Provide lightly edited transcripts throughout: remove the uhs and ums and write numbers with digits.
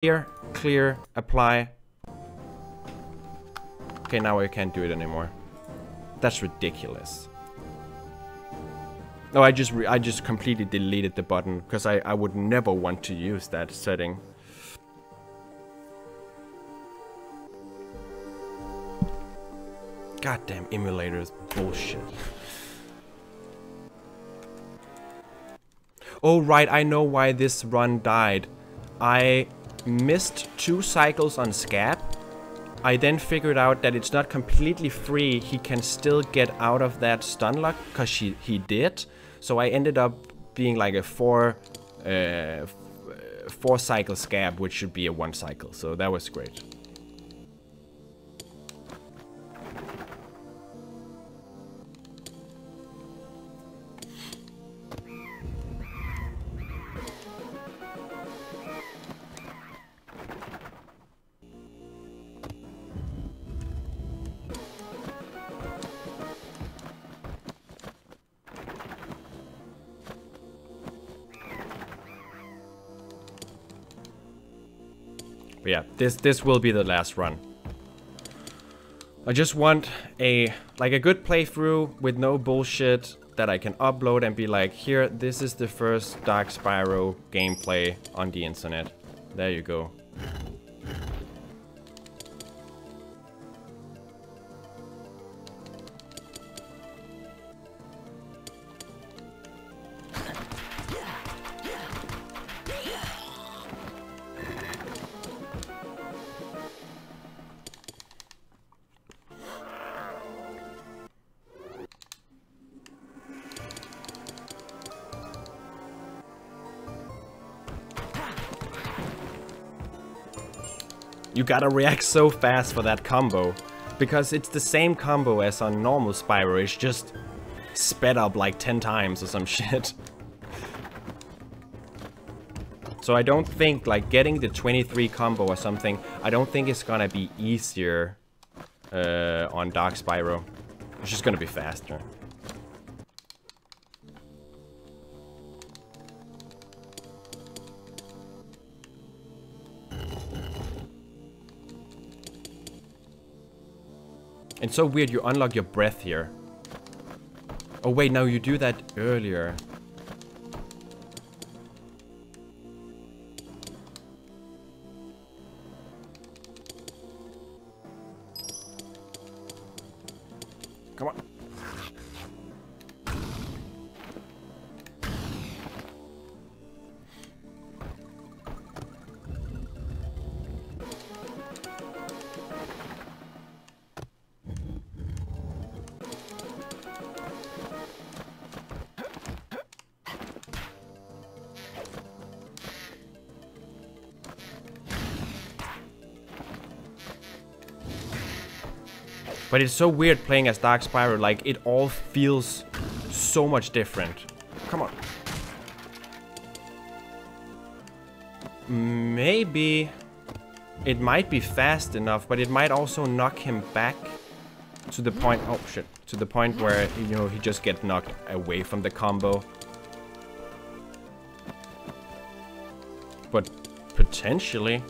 Clear, clear, apply. Okay, now I can't do it anymore. That's ridiculous. No, I just completely deleted the button because I would never want to use that setting. Goddamn emulators, bullshit. Oh right, I know why this run died. I missed 2 cycles on Scab. I then figured out that it's not completely free. He can still get out of that stun lock because he did. So I ended up being like a 4 cycle Scab, which should be a 1 cycle. So that was great. But yeah, this will be the last run. I just want a good playthrough with no bullshit that I can upload and be like, here, this is the first Dark Spyro gameplay on the internet. There you go. You gotta react so fast for that combo, because it's the same combo as on normal Spyro, it's just sped up like 10 times or some shit. So I don't think, like, getting the 23 combo or something, I don't think it's gonna be easier on Dark Spyro. It's just gonna be faster. It's so weird, you unlock your breath here. Oh wait, no, you do that earlier. Come on. But it's so weird playing as Dark Spyro, like, it all feels so much different. Come on. Maybe it might be fast enough, but it might also knock him back to the point, oh shit, to the point where, you know, he just gets knocked away from the combo. But potentially.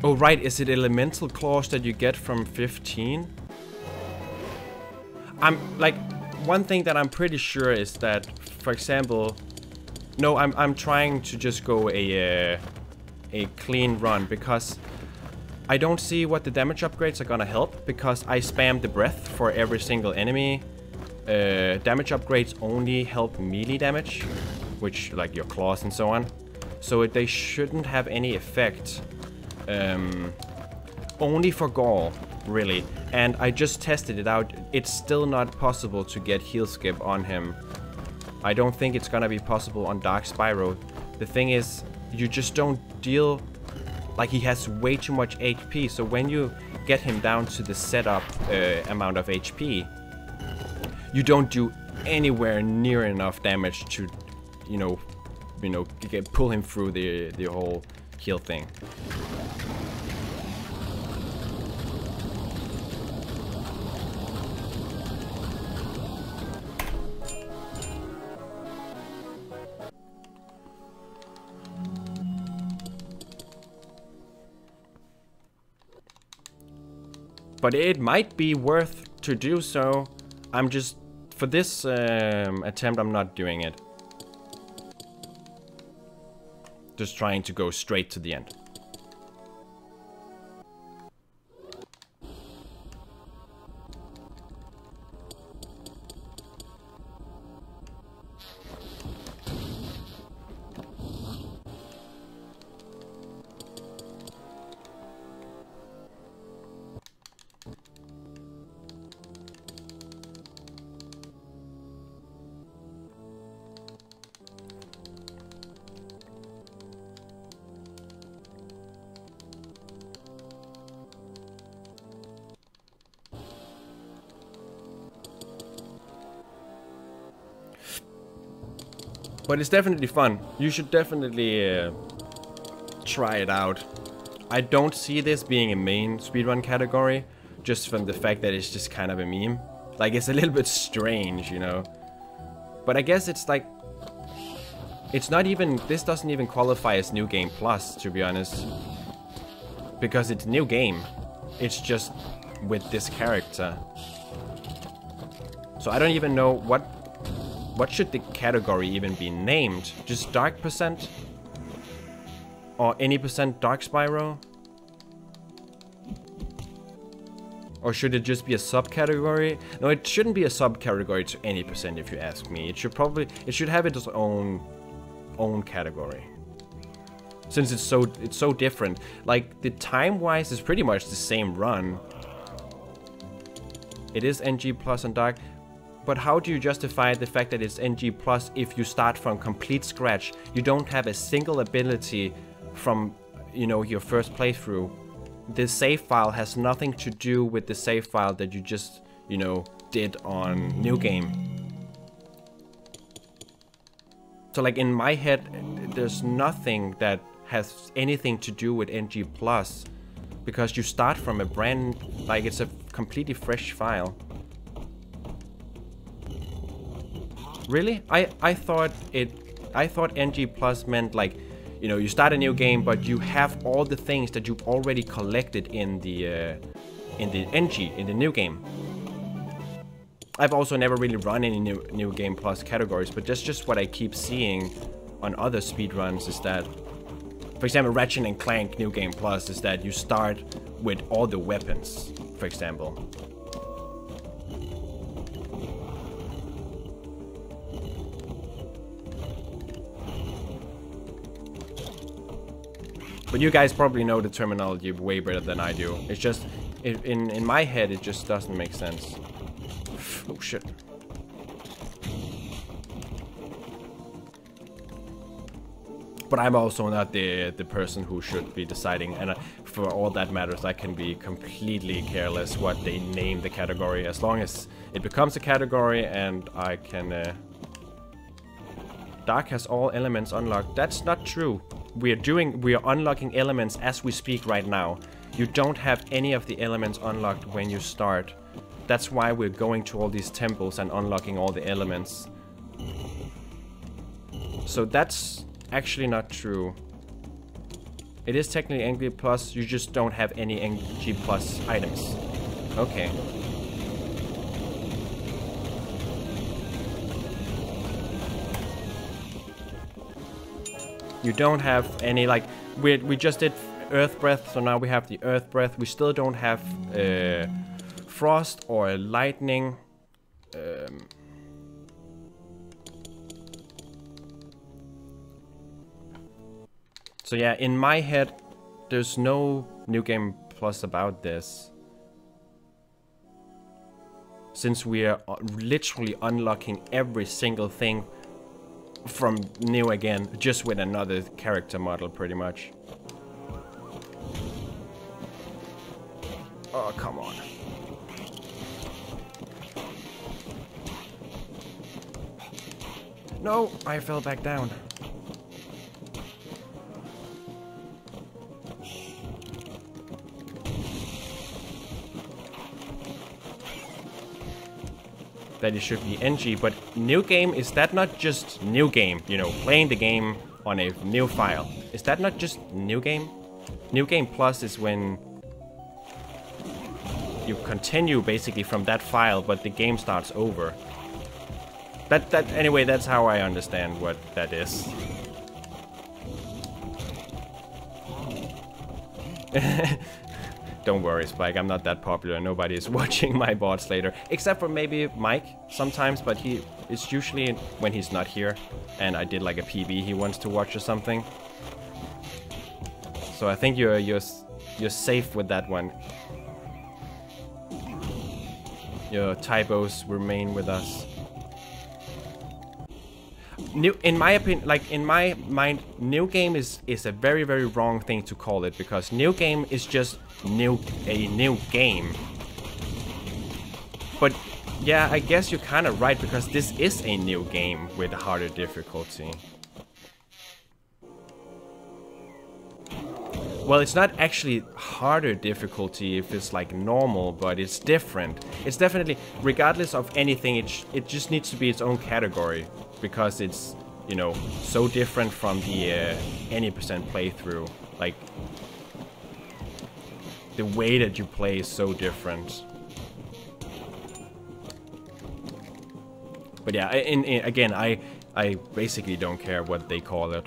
Oh right, is it elemental claws that you get from 15? I'm like, one thing that I'm pretty sure is that, for example, no, I'm trying to just go a clean run because I don't see what the damage upgrades are gonna help, because I spam the breath for every single enemy. Damage upgrades only help melee damage, which, like your claws and so on. so they shouldn't have any effect. Only for Gaul, really. And I just tested it out. It's still not possible to get heal skip on him. I don't think it's gonna be possible on Dark Spyro. The thing is, you just don't deal... Like, he has way too much HP, so when you get him down to the setup amount of HP, you don't do anywhere near enough damage to, pull him through the whole heal thing. But it might be worth to do so. I'm just, for this attempt, I'm not doing it. Just trying to go straight to the end. But it's definitely fun. You should definitely try it out. I don't see this being a main speedrun category, just from the fact that it's just kind of a meme. Like, it's a little bit strange, you know. But I guess it's like... It's not even... This doesn't even qualify as New Game Plus, to be honest. Because it's a new game. It's just with this character. So I don't even know what should the category even be named? Just Dark percent? Or any percent Dark Spyro? Or should it just be a subcategory? No, it shouldn't be a subcategory to any percent, if you ask me. It should have its own category. Since it's so different. Like, the time-wise is pretty much the same run. It is NG Plus and Dark. But how do you justify the fact that it's NG Plus if you start from complete scratch? You don't have a single ability from, your first playthrough. The save file has nothing to do with the save file that you just, did on New Game. So, like, in my head, there's nothing that has anything to do with NG Plus. Because you start from a like, it's a completely fresh file. Really? I thought NG Plus meant, like, you start a new game, but you have all the things that you've already collected in the NG, in the new game. I've also never really run any new game plus categories, but that's just what I keep seeing on other speedruns, is that, for example, Ratchet and Clank New Game Plus is that you start with all the weapons, for example. But you guys probably know the terminology way better than I do. It's just, in my head, it just doesn't make sense. Oh shit. But I'm also not the person who should be deciding, and for all that matters, I can be completely careless what they name the category, as long as it becomes a category and I can... Dark has all elements unlocked. That's not true. We are unlocking elements as we speak right now. You don't have any of the elements unlocked when you start. That's why we're going to all these temples and unlocking all the elements. So that's actually not true. It is technically NG Plus, you just don't have any NG Plus items. Okay. You don't have any, like, we just did Earth Breath, so now we have the Earth Breath. We still don't have Frost or Lightning. So yeah, in my head, there's no New Game Plus about this. Since we are literally unlocking every single thing from new again, just with another character model, pretty much. Oh, come on. No, I fell back down. That it should be NG, but new game, is that not just new game? You know, playing the game on a new file. Is that not just new game? New Game Plus is when you continue basically from that file, but the game starts over. Anyway, that's how I understand what that is. Don't worry, Spike, I'm not that popular. Nobody is watching my bots later. Except for maybe Mike sometimes, but it's usually when he's not here. And I did like a PB he wants to watch or something. So I think you're safe with that one. Your typos remain with us. In my opinion, like in my mind, new game is a very, very wrong thing to call it, because new game is just a new game. But yeah, I guess you're kind of right, because this is a new game with a harder difficulty. Well, it's not actually harder difficulty if it's like normal, but it's different. It's definitely, regardless of anything, it just needs to be its own category, because it's, you know, so different from the any percent playthrough. Like, the way that you play is so different. But yeah, again, I basically don't care what they call it.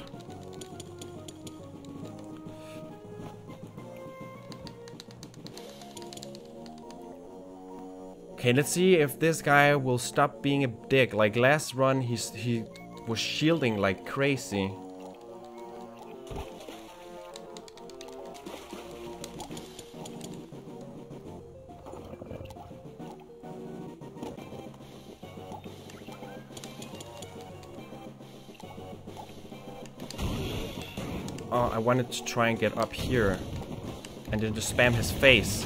Okay, let's see if this guy will stop being a dick. Like last run, he was shielding like crazy. Oh, I wanted to try and get up here and then just spam his face.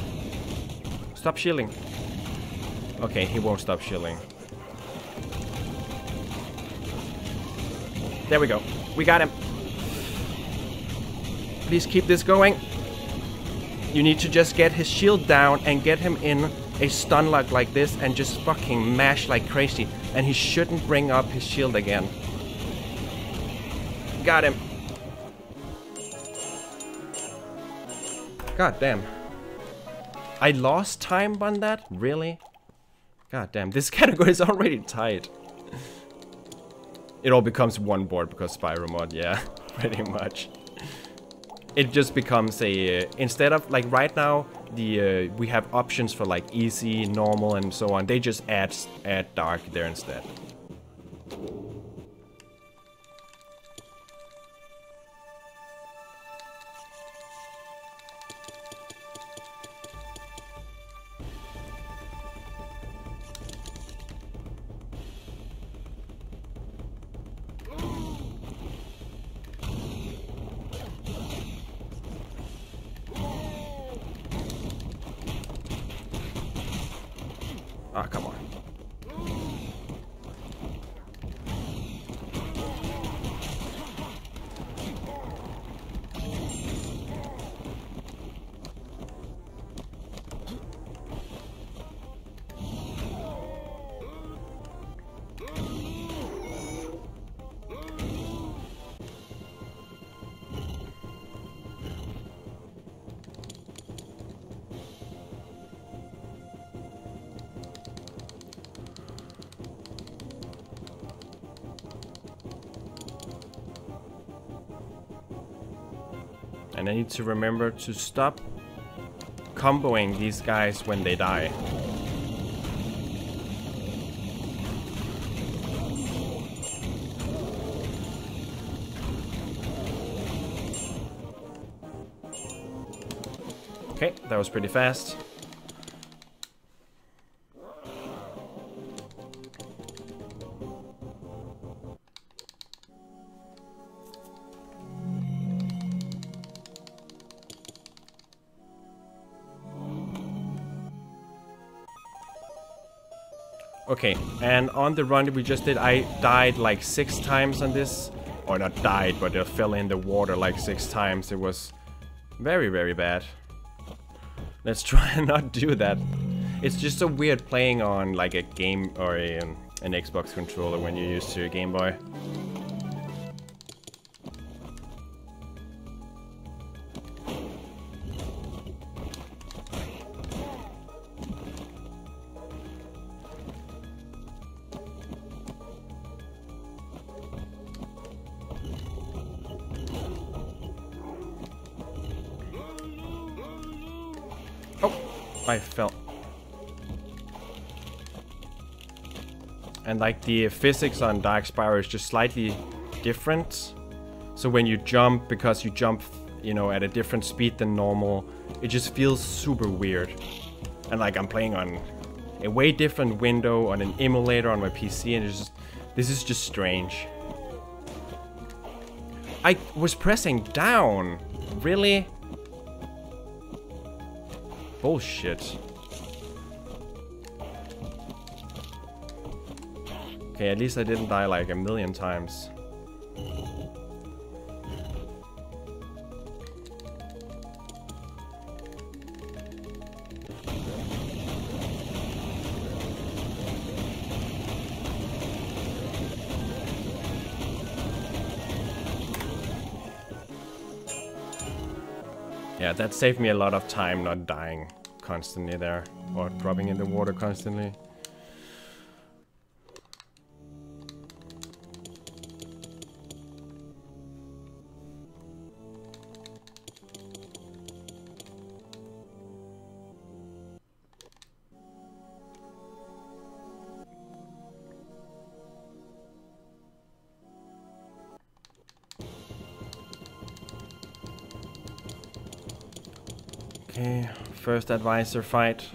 Stop shielding. Okay, he won't stop shielding. There we go. We got him. Please keep this going. You need to just get his shield down and get him in a stun lock like this and just fucking mash like crazy. And he shouldn't bring up his shield again. Got him. God damn. I lost time on that? Really? God damn, this category is already tight. It all becomes one board because Spyro mod, yeah, pretty much. It just becomes a, instead of, like right now, we have options for like easy, normal and so on. They just add dark there instead. Ah, come on. And I need to remember to stop comboing these guys when they die. Okay, that was pretty fast. Okay, and on the run that we just did, I died like 6 times on this. Or not died, but I fell in the water like 6 times. It was very, very bad. Let's try and not do that. It's just so weird playing on like a game or an Xbox controller when you're used to a Game Boy. I fell. And like the physics on Dark Spyro is just slightly different. So when you jump, because you jump, you know, at a different speed than normal, it just feels super weird. And like I'm playing on a way different window on an emulator on my PC, and it's just, this is just strange. I was pressing down. Really? Bullshit. Okay, at least I didn't die like a million times. Yeah, that saved me a lot of time not dying constantly there, or dropping in the water constantly. Okay, first advisor fight.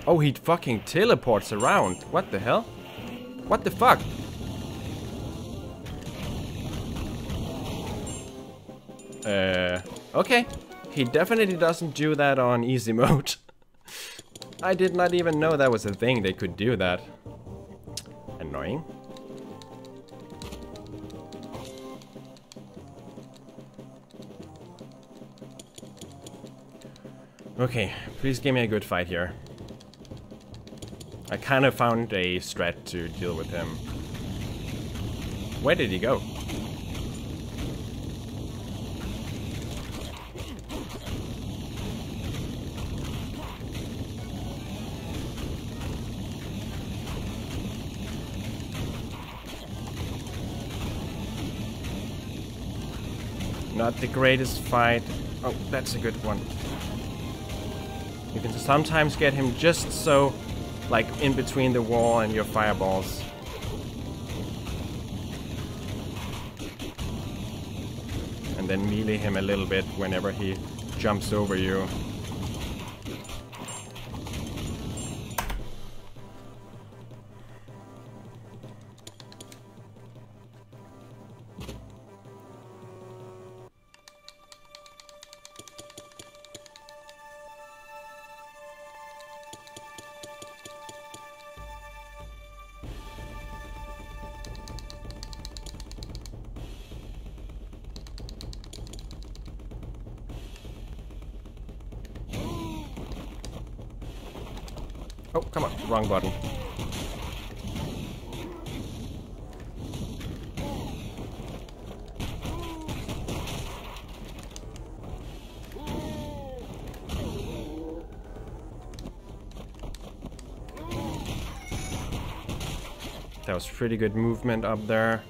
Oh, he fucking teleports around. What the hell? What the fuck? Okay. He definitely doesn't do that on easy mode. I did not even know that was a thing, they could do that. Annoying. Okay, please give me a good fight here. I kind of found a strat to deal with him. Where did he go? Not the greatest fight. Oh, that's a good one. You can sometimes get him just so, like, in between the wall and your fireballs. And then melee him a little bit whenever he jumps over you. Oh, come on, wrong button. That was pretty good movement up there,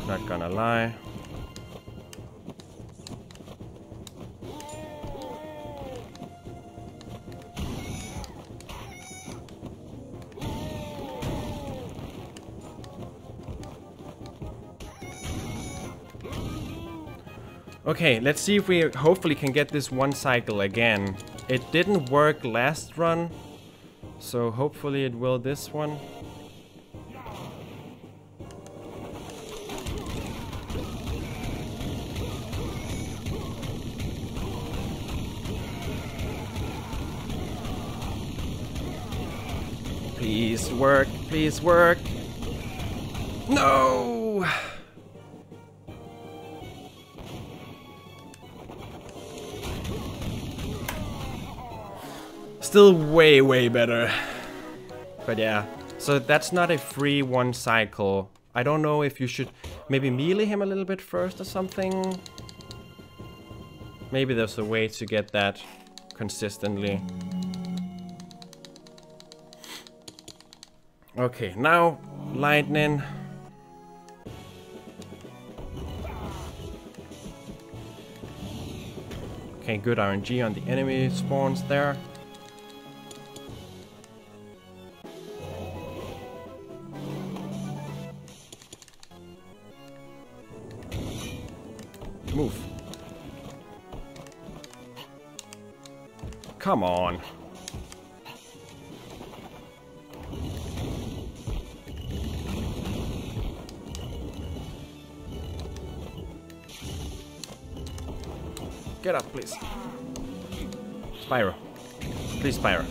not gonna lie. Okay, let's see if we hopefully can get this one cycle again. It didn't work last run, so hopefully it will this one. Please work, please work. No! Still way, way better. But yeah, so that's not a free one cycle. I don't know if you should maybe melee him a little bit first or something. Maybe there's a way to get that consistently. Okay, now lightning. Okay, good RNG on the enemy spawns there. Move. Come on. Get up, please. Spyro. Please, Spyro.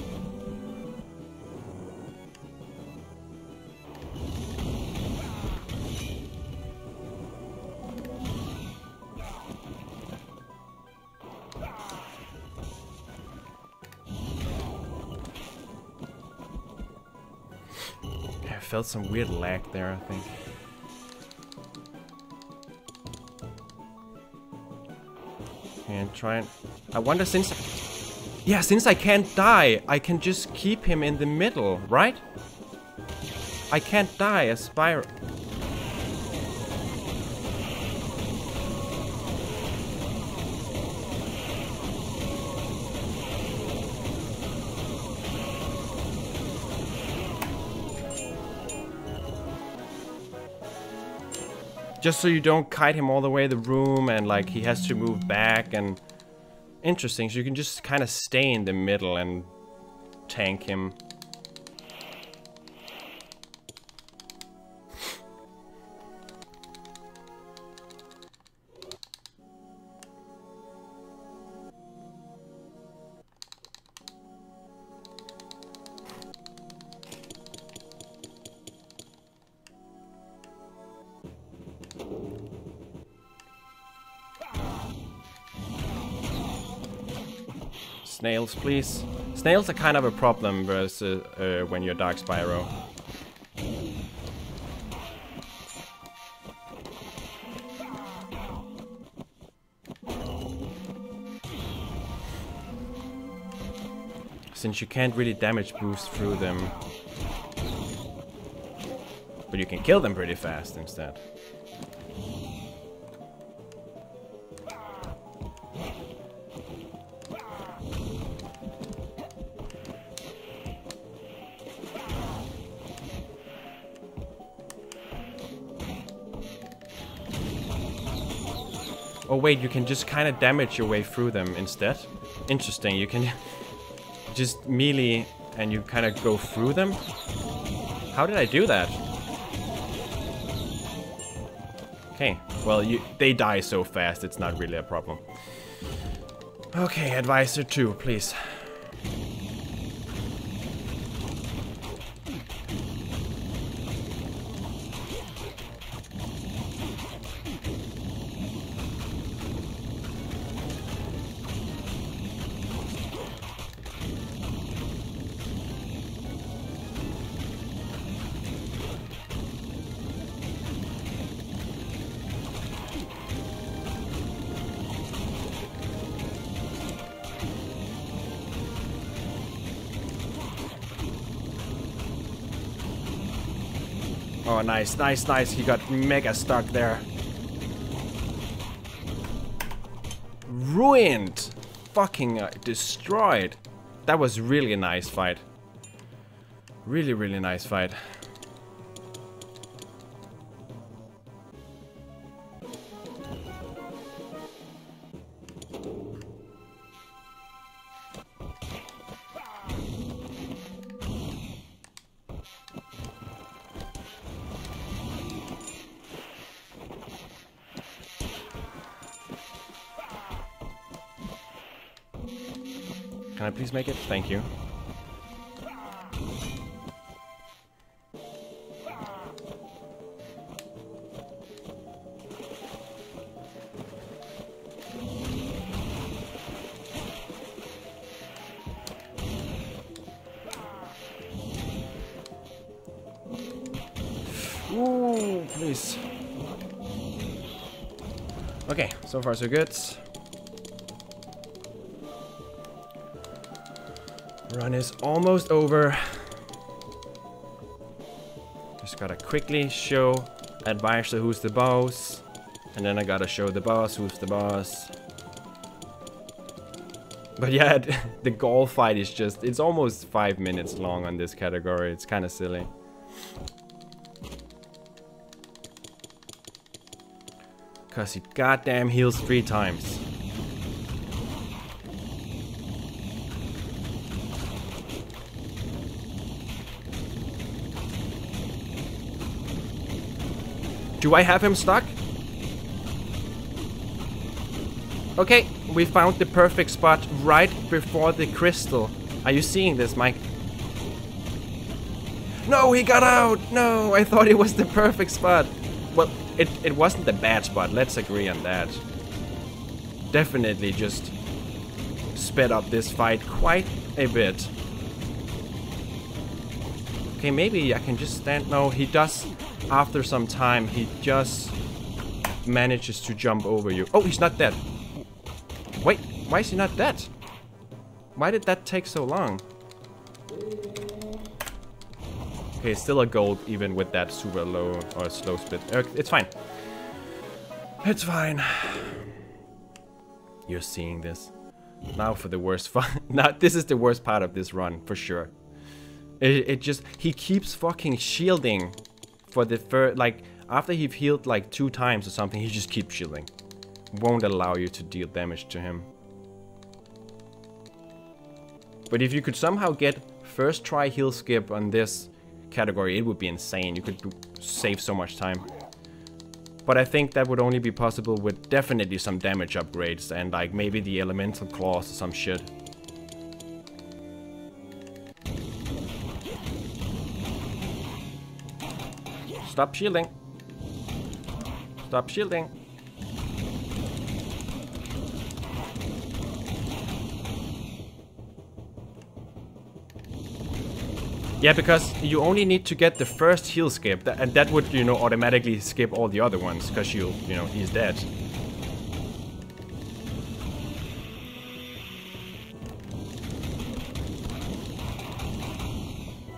I felt some weird lag there, I think. And try and... I wonder since... Yeah, since I can't die, I can just keep him in the middle, right? I can't die as Spyro. Just so you don't kite him all the way the room and like he has to move back and... Interesting, so you can just kind of stay in the middle and tank him. Snails, please. Snails are kind of a problem versus when you're Dark Spyro. Since you can't really damage boost through them. But you can kill them pretty fast instead. Oh wait, you can just kind of damage your way through them instead. Interesting, you can just melee and you kind of go through them. How did I do that? Okay, well they die so fast, it's not really a problem. Okay, Advisor 2, please. Oh, nice, nice, nice. He got mega stuck there. Ruined. Fucking destroyed. That was really a nice fight. Really, really nice fight. Can I please make it? Thank you. Ooh, please. Okay, so far so good. Run is almost over. Just gotta quickly show Advisor who's the boss. And then I gotta show the boss who's the boss. But yeah, the goal fight is just... It's almost 5 minutes long on this category. It's kind of silly. Because he goddamn heals 3 times. Do I have him stuck? Okay, we found the perfect spot right before the crystal. Are you seeing this, Mike? No, he got out! No, I thought it was the perfect spot. Well, it wasn't the bad spot, let's agree on that. Definitely just sped up this fight quite a bit. Okay, maybe I can just stand... No, he does... After some time, he just manages to jump over you. Oh, he's not dead. Wait, why is he not dead? Why did that take so long? Okay, still a gold even with that super low or slow spit. It's fine. It's fine. You're seeing this. Now for the worst fun. Now this is the worst part of this run, for sure. It just... He keeps fucking shielding for the first... Like, after he's healed like 2 times or something, he just keeps shielding. Won't allow you to deal damage to him. But if you could somehow get first try heal skip on this category, it would be insane. You could save so much time. But I think that would only be possible with definitely some damage upgrades and like maybe the elemental claws or some shit. Stop shielding. Stop shielding. Yeah, because you only need to get the first heal skip, and that would, you know, automatically skip all the other ones, because you know, he's dead.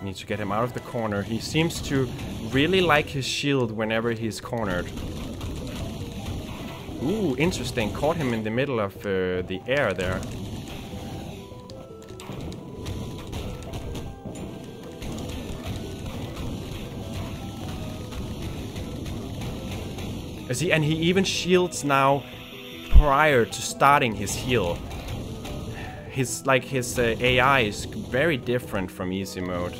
Need to get him out of the corner. He seems to really like his shield whenever he's cornered. Ooh, interesting. Caught him in the middle of the air there. See, and he even shields now prior to starting his heal. His AI is very different from easy mode.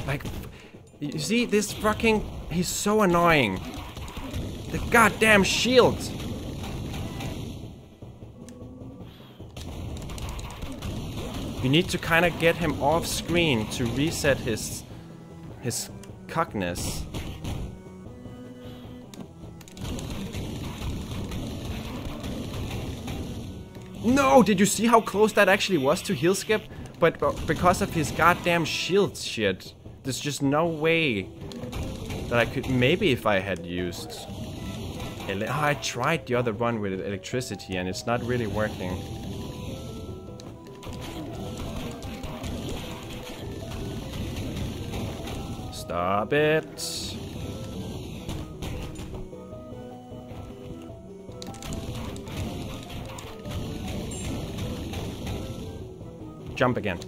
Like, you see this fucking... He's so annoying. The goddamn shield! You need to kind of get him off screen to reset his cockness. No! Did you see how close that actually was to heal skip? But because of his goddamn shield shit, there's just no way that I could... Maybe if I had used... I tried the other one with electricity and it's not really working. Stop it. Jump again.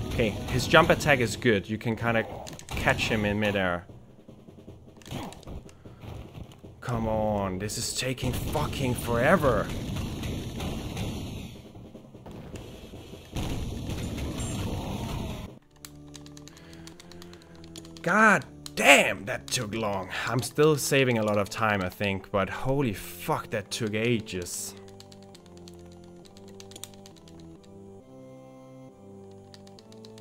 Okay, his jump attack is good. You can kind of catch him in midair. Come on, this is taking fucking forever. God damn, that took long. I'm still saving a lot of time, I think, but holy fuck, that took ages.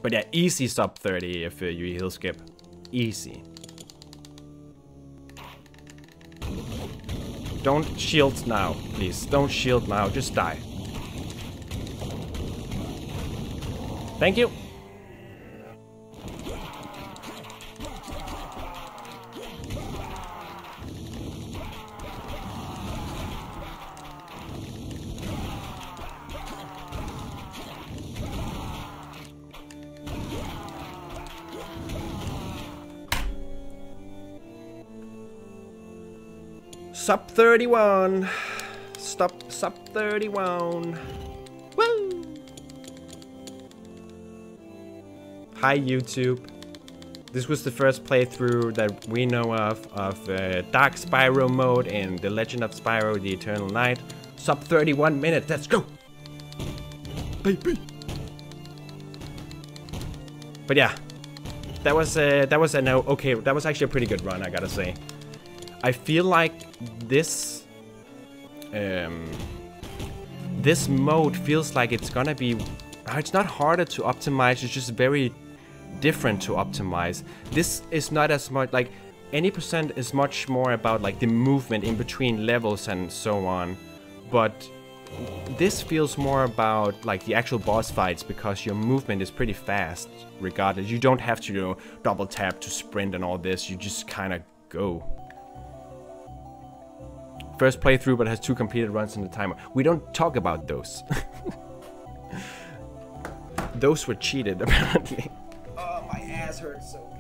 But yeah, easy sub 30 if you heal skip. Easy. Don't shield now, please. Don't shield now, just die. Thank you. Sub 31. Stop sub 31. Woo! Hi YouTube. This was the first playthrough that we know of Dark Spyro mode in The Legend of Spyro: The Eternal Night. Sub 31 minutes. Let's go. Baby. But yeah, that was a no. Okay, that was actually a pretty good run, I gotta say. I feel like this this mode feels like it's gonna be. It's not harder to optimize. It's just very different to optimize. This is not as much like any percent is much more about like the movement in between levels and so on. But this feels more about like the actual boss fights because your movement is pretty fast regardless. You don't have to, you know, double tap to sprint and all this. You just kind of go. First playthrough, but has 2 completed runs in the timer. We don't talk about those. Those were cheated, apparently. Oh, my ass hurts so